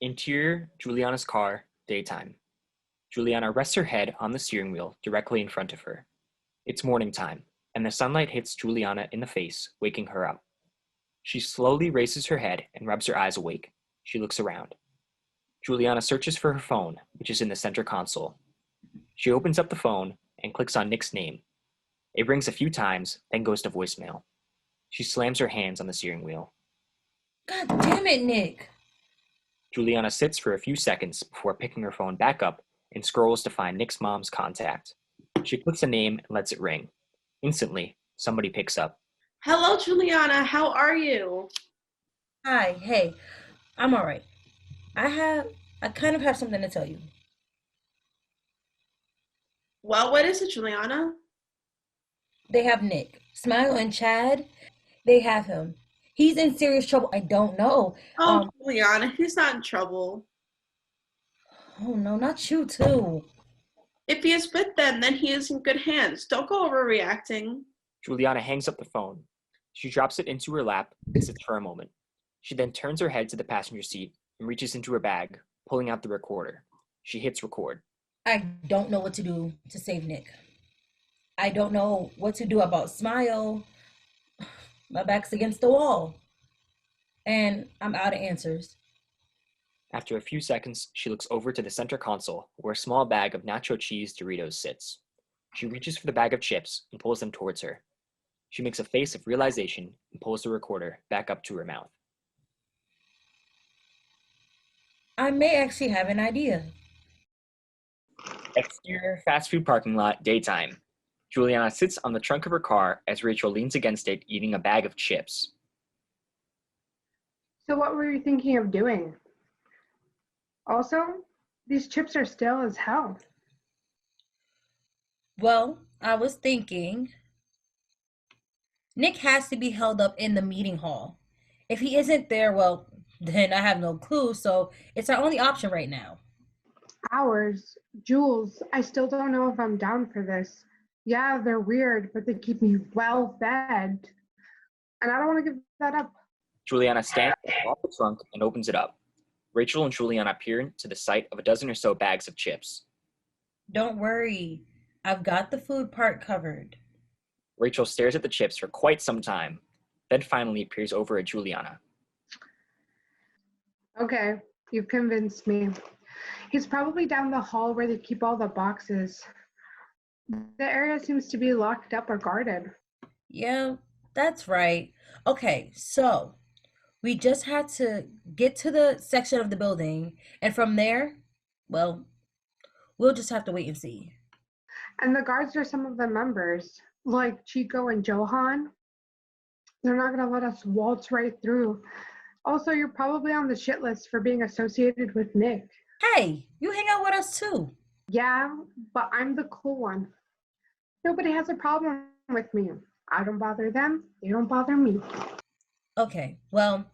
Interior, Juliana's car, daytime. Juliana rests her head on the steering wheel directly in front of her. It's morning time, and the sunlight hits Juliana in the face, waking her up. She slowly raises her head and rubs her eyes awake. She looks around. Juliana searches for her phone, which is in the center console. She opens up the phone and clicks on Nick's name. It rings a few times, then goes to voicemail. She slams her hands on the steering wheel. God damn it, Nick. Juliana sits for a few seconds before picking her phone back up and scrolls to find Nick's mom's contact. She clicks a name and lets it ring. Instantly, somebody picks up. Hello, Juliana. How are you? Hi, hey, I'm all right. I kind of have something to tell you. Well, what is it, Juliana? They have Nick, Smile, and Chad. They have him. He's in serious trouble. I don't know. Oh, Juliana, he's not in trouble. Oh no, not you too. If he is with them, then he is in good hands. Don't go overreacting. Juliana hangs up the phone. She drops it into her lap and sits for a moment. She then turns her head to the passenger seat and reaches into her bag, pulling out the recorder. She hits record. I don't know what to do to save Nick. I don't know what to do about Smile. My back's against the wall. And I'm out of answers. After a few seconds, she looks over to the center console where a small bag of nacho cheese Doritos sits. She reaches for the bag of chips and pulls them towards her. She makes a face of realization and pulls the recorder back up to her mouth. I may actually have an idea. Exterior fast food parking lot, daytime. Juliana sits on the trunk of her car as Rachel leans against it, eating a bag of chips. So what were you thinking of doing? Also, these chips are stale as hell. Well, I was thinking Nick has to be held up in the meeting hall. If he isn't there, well, then I have no clue, so it's our only option right now. Hours, Jules, I still don't know if I'm down for this. Yeah, they're weird, but they keep me well fed. And I don't want to give that up. Juliana stands off the trunk and opens it up. Rachel and Juliana peer to the sight of a dozen or so bags of chips. Don't worry, I've got the food part covered. Rachel stares at the chips for quite some time, then finally peers over at Juliana. Okay, you've convinced me. He's probably down the hall where they keep all the boxes. The area seems to be locked up or guarded. Yeah, that's right. Okay, so we just had to get to the section of the building, and from there, well, we'll just have to wait and see. And the guards are some of the members, like Chico and Johan. They're not going to let us waltz right through. Also, you're probably on the shit list for being associated with Nick. Hey, you hang out with us too. Yeah, but I'm the cool one. Nobody has a problem with me. I don't bother them, they don't bother me. Okay, well,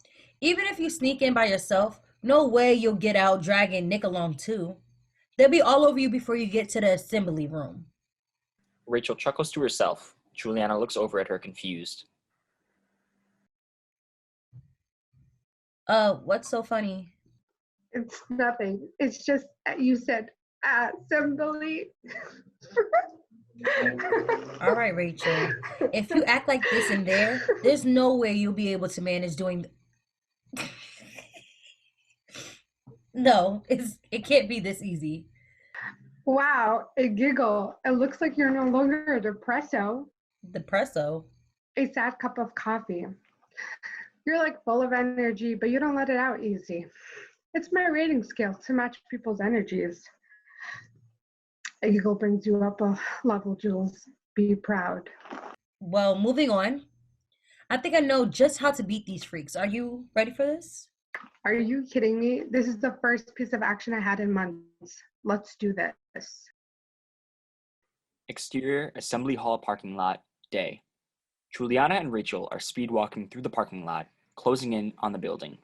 even if you sneak in by yourself, no way you'll get out dragging Nick along too. They'll be all over you before you get to the assembly room. Rachel chuckles to herself. Juliana looks over at her confused. What's so funny? It's nothing. It's just you said assembly. All right, Rachel. If you act like this in there, there's no way you'll be able to manage doing. No, it can't be this easy. Wow, a giggle. It looks like you're no longer a depresso. Depresso. A sad cup of coffee. You're like full of energy, but you don't let it out easy. It's my rating scale to match people's energies. A giggle brings you up a level, Jules. Be proud. Well, moving on. I think I know just how to beat these freaks. Are you ready for this? Are you kidding me? This is the first piece of action I had in months. Let's do this. Exterior assembly hall parking lot, day. Juliana and Rachel are speed walking through the parking lot, closing in on the building.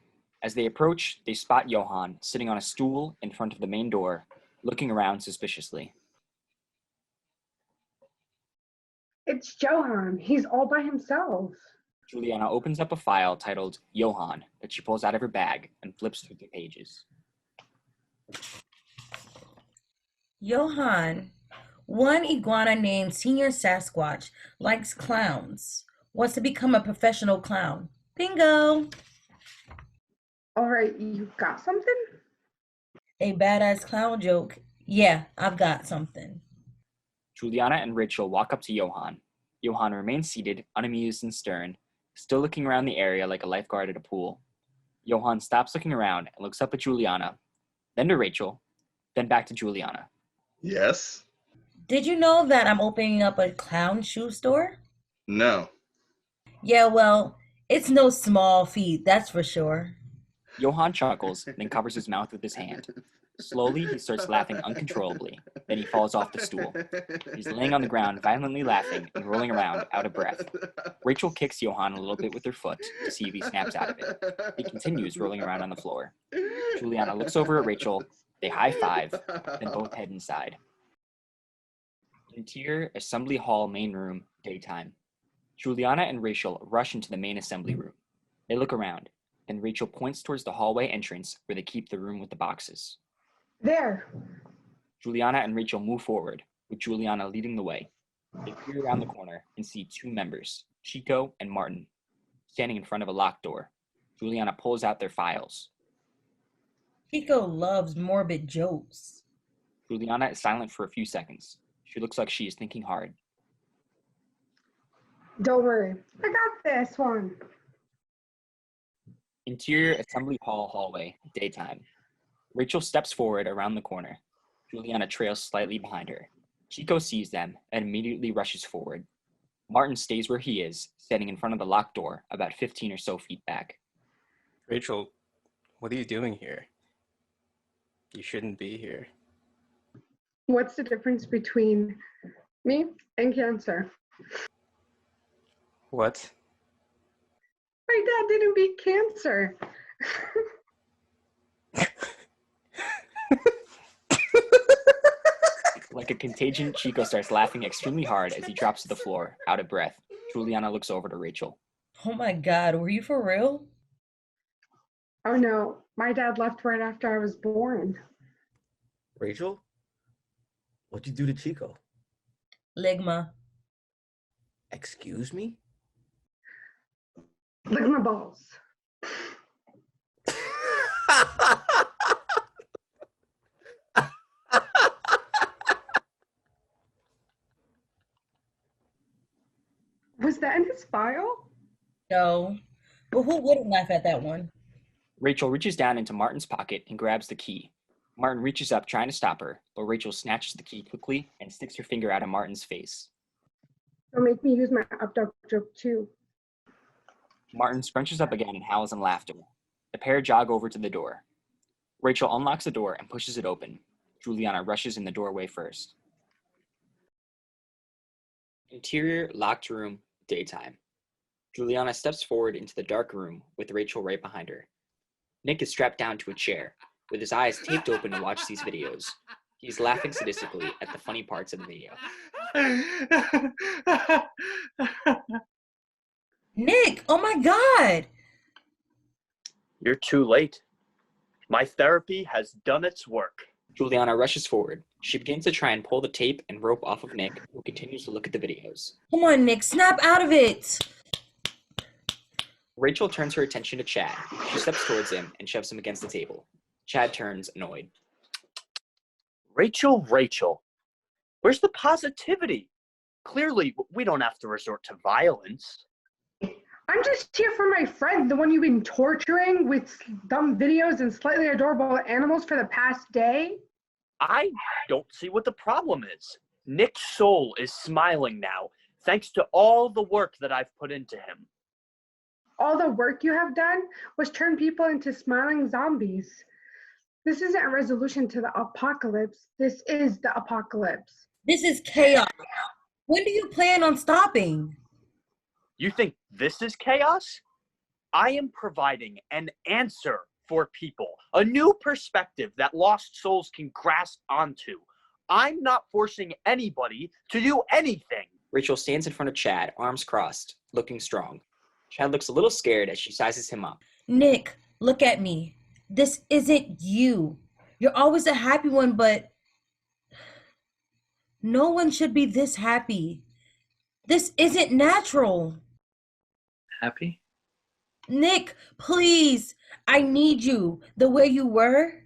As they approach, they spot Johan sitting on a stool in front of the main door, looking around suspiciously. It's Johan. He's all by himself. Juliana opens up a file titled Johan that she pulls out of her bag and flips through the pages. Johan, one iguana named Senior Sasquatch likes clowns, wants to become a professional clown. Bingo! All right, you got something? A badass clown joke. Yeah, I've got something. Juliana and Rachel walk up to Johan. Johan remains seated, unamused and stern, still looking around the area like a lifeguard at a pool. Johan stops looking around and looks up at Juliana, then to Rachel, then back to Juliana. Yes? Did you know that I'm opening up a clown shoe store? No. Yeah, well, it's no small feat, that's for sure. Johan chuckles, then covers his mouth with his hand. Slowly, he starts laughing uncontrollably. Then he falls off the stool. He's laying on the ground, violently laughing and rolling around, out of breath. Rachel kicks Johan a little bit with her foot to see if he snaps out of it. He continues rolling around on the floor. Juliana looks over at Rachel. They high-five, then both head inside. Interior Assembly Hall main room, daytime. Juliana and Rachel rush into the main assembly room. They look around. Then Rachel points towards the hallway entrance where they keep the room with the boxes. There. Juliana and Rachel move forward, with Juliana leading the way. They peer around the corner and see two members, Chico and Martin, standing in front of a locked door. Juliana pulls out their files. Chico loves morbid jokes. Juliana is silent for a few seconds. She looks like she is thinking hard. Don't worry. I got this one. Interior Assembly Hall hallway, daytime. Rachel steps forward around the corner. Juliana trails slightly behind her. Chico sees them and immediately rushes forward. Martin stays where he is, standing in front of the locked door, about 15 or so feet back. Rachel, what are you doing here? You shouldn't be here. What's the difference between me and cancer? What? My dad didn't beat cancer. Like a contagion, Chico starts laughing extremely hard as he drops to the floor, out of breath. Juliana looks over to Rachel. Oh my God, were you for real? Oh no, my dad left right after I was born. Rachel? What'd you do to Chico? Ligma. Excuse me? Look at my balls. Was that in his file? No, but who wouldn't laugh at that one? Rachel reaches down into Martin's pocket and grabs the key. Martin reaches up trying to stop her, but Rachel snatches the key quickly and sticks her finger out of Martin's face. Don't make me use my up-dog joke too. Martin scrunches up again and howls in laughter. The pair jog over to the door. Rachel unlocks the door and pushes it open. Juliana rushes in the doorway first. Interior locked room, daytime. Juliana steps forward into the dark room with Rachel right behind her. Nick is strapped down to a chair, with his eyes taped open to watch these videos. He's laughing sadistically at the funny parts of the video. Nick, oh my God! You're too late. My therapy has done its work. Juliana rushes forward. She begins to try and pull the tape and rope off of Nick, who continues to look at the videos. Come on, Nick, snap out of it! Rachel turns her attention to Chad. She steps towards him and shoves him against the table. Chad turns, annoyed. Rachel, where's the positivity? Clearly, we don't have to resort to violence. I'm just here for my friend, the one you've been torturing with dumb videos and slightly adorable animals for the past day. I don't see what the problem is. Nick's soul is smiling now, thanks to all the work that I've put into him. All the work you have done was turn people into smiling zombies. This isn't a resolution to the apocalypse. This is the apocalypse. This is chaos. When do you plan on stopping? You think this is chaos? I am providing an answer for people, a new perspective that lost souls can grasp onto. I'm not forcing anybody to do anything. Rachel stands in front of Chad, arms crossed, looking strong. Chad looks a little scared as she sizes him up. Nick, look at me. This isn't you. You're always a happy one, but no one should be this happy. This isn't natural. Happy? Nick, please. I need you the way you were.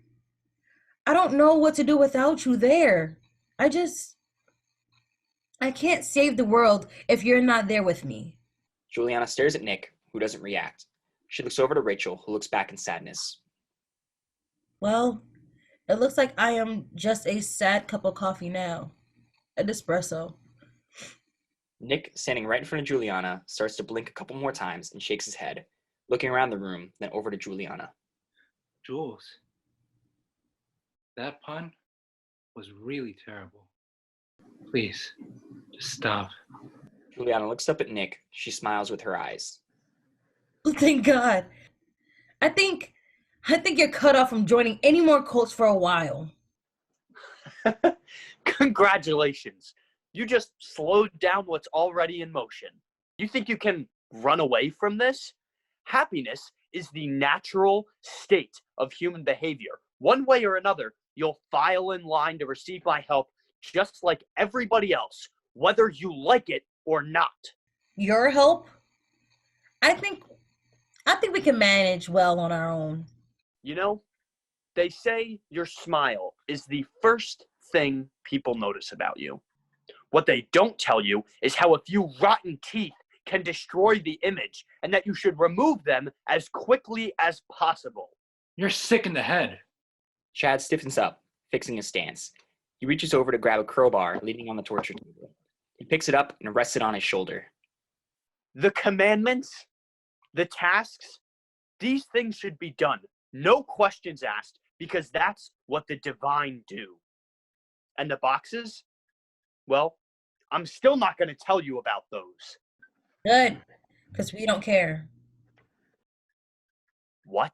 I don't know what to do without you there. I can't save the world if you're not there with me. Juliana stares at Nick, who doesn't react. She looks over to Rachel, who looks back in sadness. Well, it looks like I am just a sad cup of coffee now. An espresso. Nick, standing right in front of Juliana, starts to blink a couple more times and shakes his head, looking around the room, then over to Juliana. Jules, that pun was really terrible. Please, just stop. Juliana looks up at Nick. She smiles with her eyes. Thank God. I think you're cut off from joining any more cults for a while. Congratulations. You just slowed down what's already in motion. You think you can run away from this? Happiness is the natural state of human behavior. One way or another, you'll file in line to receive my help just like everybody else, whether you like it or not. Your help? I think we can manage well on our own. You know, they say your smile is the first thing people notice about you. What they don't tell you is how a few rotten teeth can destroy the image and that you should remove them as quickly as possible. You're sick in the head. Chad stiffens up, fixing his stance. He reaches over to grab a crowbar leaning on the torture table. He picks it up and rests it on his shoulder. The commandments, the tasks, these things should be done. No questions asked, because that's what the divine do. And the boxes? Well, I'm still not going to tell you about those. Good, because we don't care. What?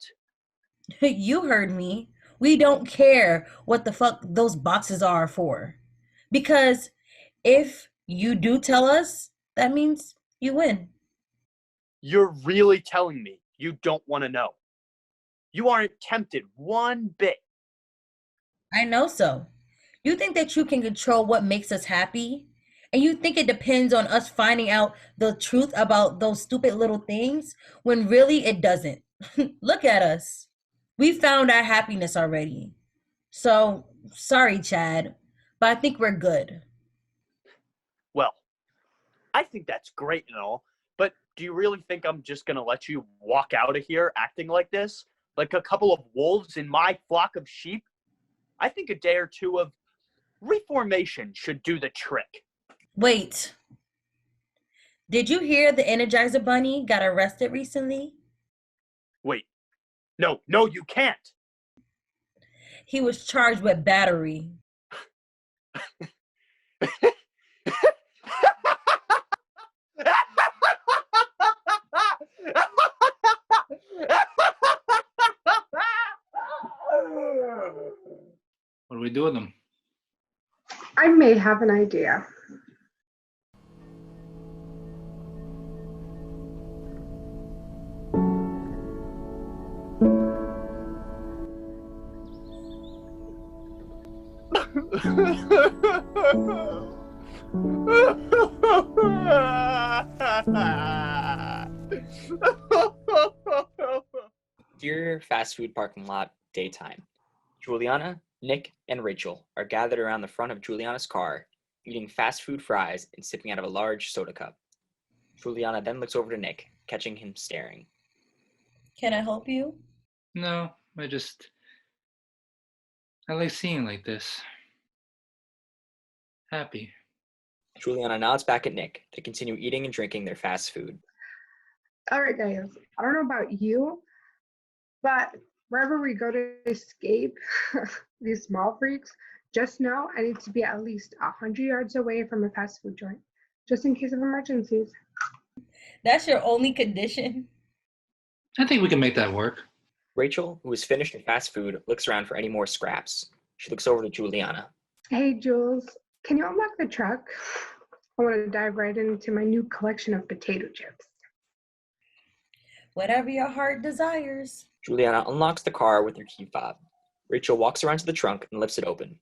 You heard me. We don't care what the fuck those boxes are for. Because if you do tell us, that means you win. You're really telling me you don't want to know? You aren't tempted one bit. I know so. You think that you can control what makes us happy? And you think it depends on us finding out the truth about those stupid little things when really it doesn't. Look at us. We found our happiness already. So, sorry, Chad, but I think we're good. Well, I think that's great and all, but do you really think I'm just going to let you walk out of here acting like this? Like a couple of wolves in my flock of sheep? I think a day or two of reformation should do the trick. Wait. Did you hear the Energizer Bunny got arrested recently? Wait. No, you can't. He was charged with battery. What do we do with them? I may have an idea. Interior fast food parking lot, daytime. Juliana, Nick, and Rachel are gathered around the front of Juliana's car, eating fast food fries and sipping out of a large soda cup. Juliana then looks over to Nick, catching him staring. Can I help you? No, I like seeing like this. Happy. Juliana nods back at Nick. They continue eating and drinking their fast food. All right, guys. I don't know about you, but wherever we go to escape these small freaks, just know I need to be at least 100 yards away from a fast food joint, just in case of emergencies. That's your only condition? I think we can make that work. Rachel, who has finished her fast food, looks around for any more scraps. She looks over to Juliana. Hey, Jules, can you unlock the truck? I want to dive right into my new collection of potato chips. Whatever your heart desires. Juliana unlocks the car with her key fob. Rachel walks around to the trunk and lifts it open,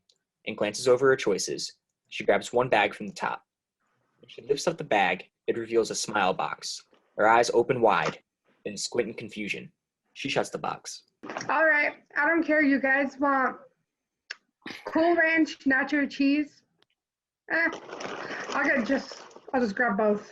and glances over her choices. She grabs one bag from the top. When she lifts up the bag, it reveals a smile box. Her eyes open wide and squint in confusion. She shuts the box. All right, I don't care. You guys want Cool Ranch nacho cheese? I'll just grab both.